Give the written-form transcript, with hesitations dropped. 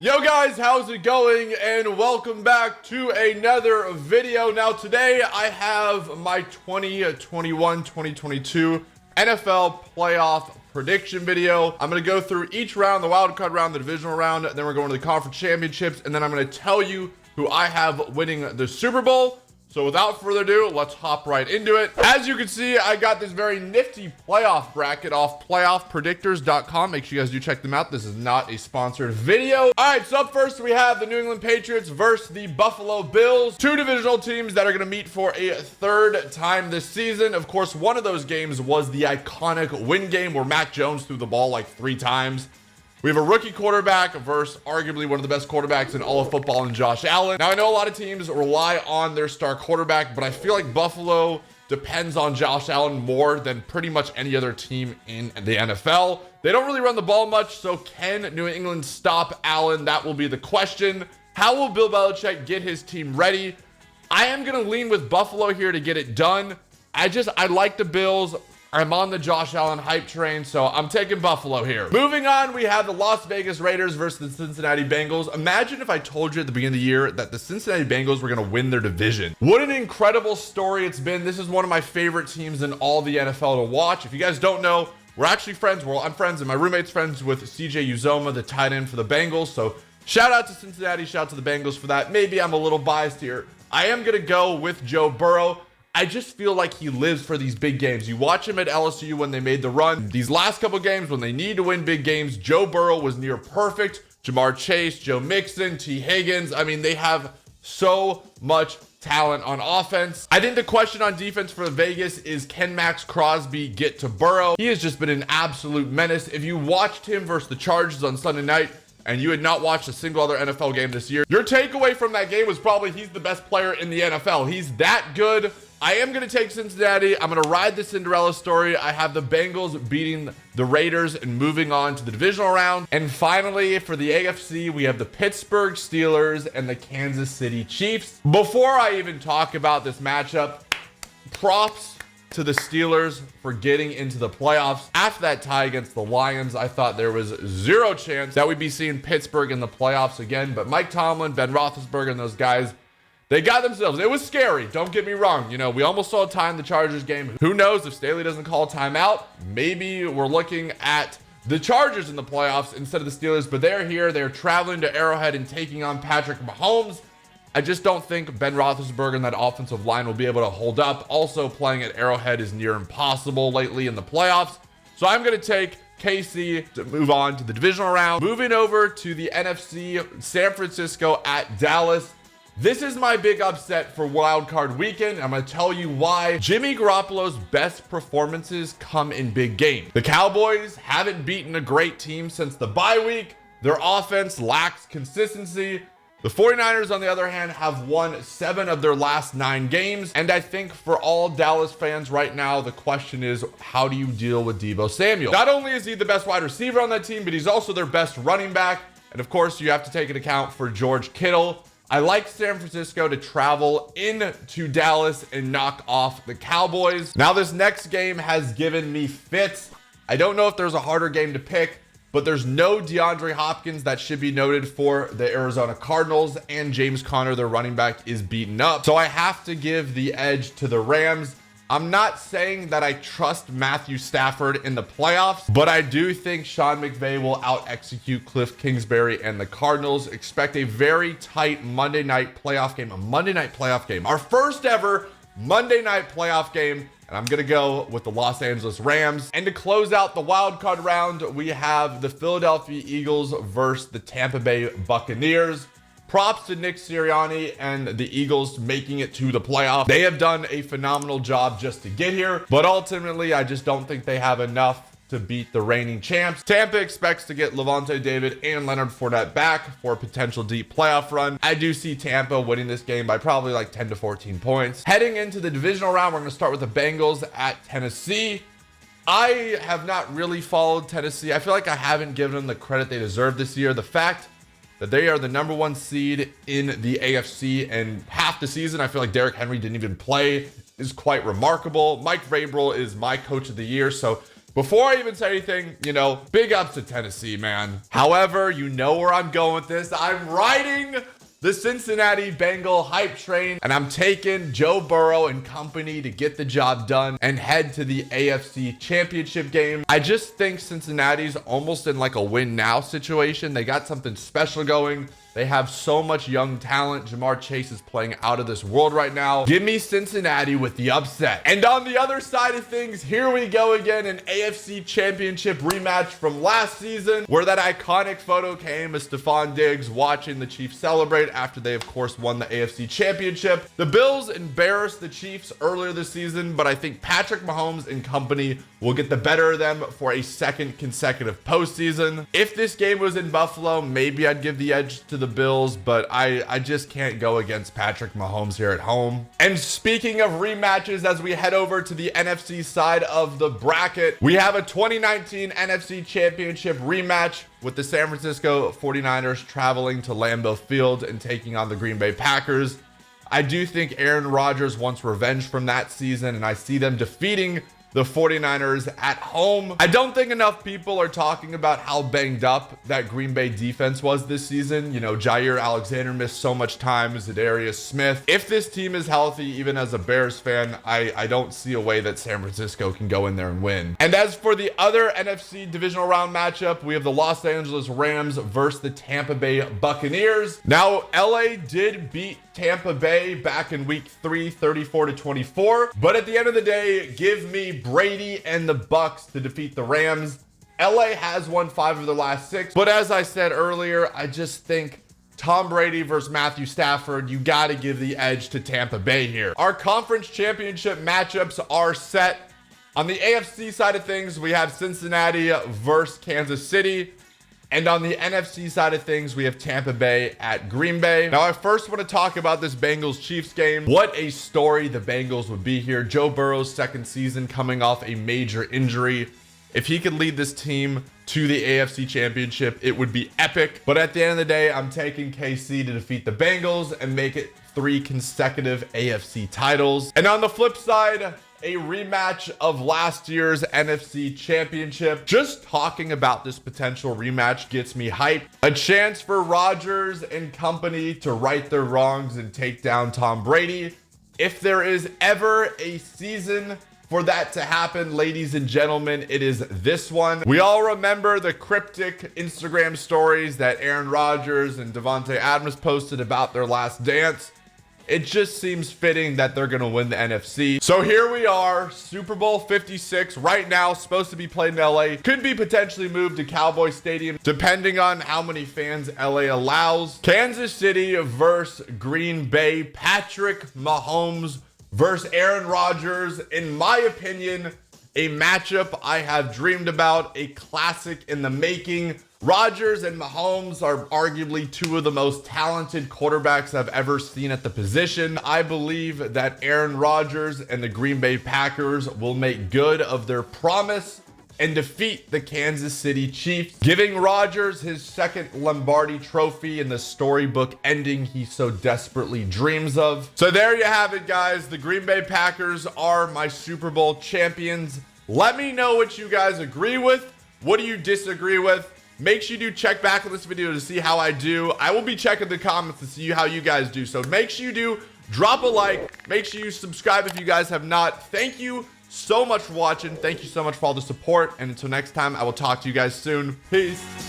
Yo guys, how's it going? And welcome back to another video. Now today I have my 2021-2022 NFL playoff prediction video. I'm going to go through each round, the wild card round, the divisional round, then we're going to the conference championships, and then I'm going to tell you who I have winning the Super Bowl. So without further ado, let's hop right into it. As you can see, I got this very nifty playoff bracket off playoffpredictors.com. Make sure you guys do check them out. This is not a sponsored video. All right, so up first, we have the New England Patriots versus the Buffalo Bills. Two divisional teams that are going to meet for a third time this season. Of course, one of those games was the iconic win game where Mac Jones threw the ball like 3 times. We have a rookie quarterback versus arguably one of the best quarterbacks in all of football in Josh Allen. Now, I know a lot of teams rely on their star quarterback, but I feel like Buffalo depends on Josh Allen more than pretty much any other team in the NFL. They don't really run the ball much, so can New England stop Allen? That will be the question. How will Bill Belichick get his team ready? I am going to lean with Buffalo here to get it done. I like the Bills. I'm on the Josh Allen hype train, so I'm taking Buffalo here. Moving on, we have the Las Vegas Raiders versus the Cincinnati Bengals. Imagine if I told you at the beginning of the year that the Cincinnati Bengals were going to win their division. What an incredible story it's been. This is one of my favorite teams in all the NFL to watch. If you guys don't know, we're actually friends. Well, I'm friends, and my roommate's friends with CJ Uzoma, the tight end for the Bengals. So shout out to Cincinnati, shout out to the Bengals for that. Maybe I'm a little biased here. I am going to go with Joe Burrow. I just feel like he lives for these big games. You watch him at LSU when they made the run. These last couple games, when they need to win big games, Joe Burrow was near perfect. Jamar Chase, Joe Mixon, T. Higgins. I mean, they have so much talent on offense. I think the question on defense for Vegas is, can Max Crosby get to Burrow? He has just been an absolute menace. If you watched him versus the Chargers on Sunday night, and you had not watched a single other NFL game this year, your takeaway from that game was probably he's the best player in the NFL. He's that good. I am going to take Cincinnati. I'm going to ride the Cinderella story. I have the Bengals beating the Raiders and moving on to the divisional round. And finally, for the AFC, we have the Pittsburgh Steelers and the Kansas City Chiefs. Before I even talk about this matchup, props to the Steelers for getting into the playoffs. After that tie against the Lions, I thought there was zero chance that we'd be seeing Pittsburgh in the playoffs again. But Mike Tomlin, Ben Roethlisberger, and those guys, they got themselves. It was scary. Don't get me wrong. You know, we almost saw a tie in the Chargers game. Who knows if Staley doesn't call a timeout? Maybe we're looking at the Chargers in the playoffs instead of the Steelers, but they're here. They're traveling to Arrowhead and taking on Patrick Mahomes. I just don't think Ben Roethlisberger and that offensive line will be able to hold up. Also, playing at Arrowhead is near impossible lately in the playoffs. So I'm going to take KC to move on to the divisional round. Moving over to the NFC, San Francisco at Dallas. This is my big upset for wild card weekend. I'm going to tell you why. Jimmy Garoppolo's best performances come in big games. The Cowboys haven't beaten a great team since the bye week. Their offense lacks consistency. The 49ers, on the other hand, have won 7 of their last 9 games. And I think for all Dallas fans right now, the question is, how do you deal with Deebo Samuel? Not only is he the best wide receiver on that team, but he's also their best running back. And of course, you have to take into account for George Kittle. I like San Francisco to travel into Dallas and knock off the Cowboys. Now, this next game has given me fits. I don't know if there's a harder game to pick, but there's no DeAndre Hopkins. That should be noted for the Arizona Cardinals, and James Conner, their running back, is beaten up. So I have to give the edge to the Rams. I'm not saying that I trust Matthew Stafford in the playoffs, but I do think Sean McVay will out-execute Cliff Kingsbury and the Cardinals. Expect a very tight Monday night playoff game, a Monday night playoff game, our first ever Monday night playoff game. And I'm going to go with the Los Angeles Rams. And to close out the wild card round, we have the Philadelphia Eagles versus the Tampa Bay Buccaneers. Props to Nick Sirianni and the Eagles making it to the playoff. They have done a phenomenal job just to get here, but ultimately, I just don't think they have enough to beat the reigning champs. Tampa expects to get Levante David and Leonard Fournette back for a potential deep playoff run. I do see Tampa winning this game by probably like 10 to 14 points. Heading into the divisional round, we're going to start with the Bengals at Tennessee. I have not really followed Tennessee. I feel like I haven't given them the credit they deserve this year. The fact that they are the number 1 seed in the AFC and half the season, I feel like Derrick Henry didn't even play, is quite remarkable. Mike Vrabel is my coach of the year, so Before I even say anything, you know, big ups to Tennessee, man. However, you know where I'm going with this. I'm riding the Cincinnati Bengal hype train, and I'm taking Joe Burrow and company to get the job done and head to the AFC Championship game. I just think Cincinnati's almost in like a win now situation. They got something special going. They have so much young talent. Jamar Chase is playing out of this world right now. Give me Cincinnati with the upset. And on the other side of things, here we go again, an AFC Championship rematch from last season, where that iconic photo came as Stephon Diggs watching the Chiefs celebrate after they, of course, won the AFC Championship. The Bills embarrassed the Chiefs earlier this season, but I think Patrick Mahomes and company will get the better of them for a second consecutive postseason. If this game was in Buffalo, maybe I'd give the edge to the Bills, but I just can't go against Patrick Mahomes here at home. And speaking of rematches, as we head over to the NFC side of the bracket, we have a 2019 NFC Championship rematch with the San Francisco 49ers traveling to Lambeau Field and taking on the Green Bay Packers. I do think Aaron Rodgers wants revenge from that season, and I see them defeating the 49ers at home. I don't think enough people are talking about how banged up that Green Bay defense was this season. You know, Jair Alexander missed so much time, Zadarius Smith. If this team is healthy, even as a Bears fan, I don't see a way that San Francisco can go in there and win. And as for the other NFC divisional round matchup, we have the Los Angeles Rams versus the Tampa Bay Buccaneers. Now, LA did beat Tampa Bay back in week 3, 34-24. But at the end of the day, give me Brady and the Bucks to defeat the Rams. LA has won 5 of their last 6. But as I said earlier, I just think Tom Brady versus Matthew Stafford, you got to give the edge to Tampa Bay here. Our conference championship matchups are set. On the AFC side of things, we have Cincinnati versus Kansas City. And on the NFC side of things, we have Tampa Bay at Green Bay. Now, I first want to talk about this Bengals-Chiefs game. What a story the Bengals would be here. Joe Burrow's second season coming off a major injury. If he could lead this team to the AFC Championship, it would be epic. But at the end of the day, I'm taking KC to defeat the Bengals and make it 3 consecutive AFC titles. And on the flip side, a rematch of last year's NFC Championship. Just talking about this potential rematch gets me hyped. A chance for Rodgers and company to right their wrongs and take down Tom Brady. If there is ever a season for that to happen, ladies and gentlemen, it is this one. We all remember the cryptic Instagram stories that Aaron Rodgers and Devontae Adams posted about their last dance. It just seems fitting that they're going to win the NFC. So here we are, Super Bowl 56 right now, supposed to be played in LA. Could be potentially moved to Cowboy Stadium, depending on how many fans LA allows. Kansas City versus Green Bay. Patrick Mahomes versus Aaron Rodgers. In my opinion, a matchup I have dreamed about, a classic in the making. Rodgers and Mahomes are arguably 2 of the most talented quarterbacks I've ever seen at the position. I believe that Aaron Rodgers and the Green Bay Packers will make good of their promise and defeat the Kansas City Chiefs, giving Rodgers his second Lombardi trophy and the storybook ending he so desperately dreams of. So there you have it, guys. The Green Bay Packers are my Super Bowl champions. Let me know what you guys agree with. What do you disagree with? Make sure you do check back on this video to see how I do. I will be checking the comments to see how you guys do. So make sure you do drop a like. Make sure you subscribe if you guys have not. Thank you so much for watching. Thank you so much for all the support. And until next time, I will talk to you guys soon. Peace.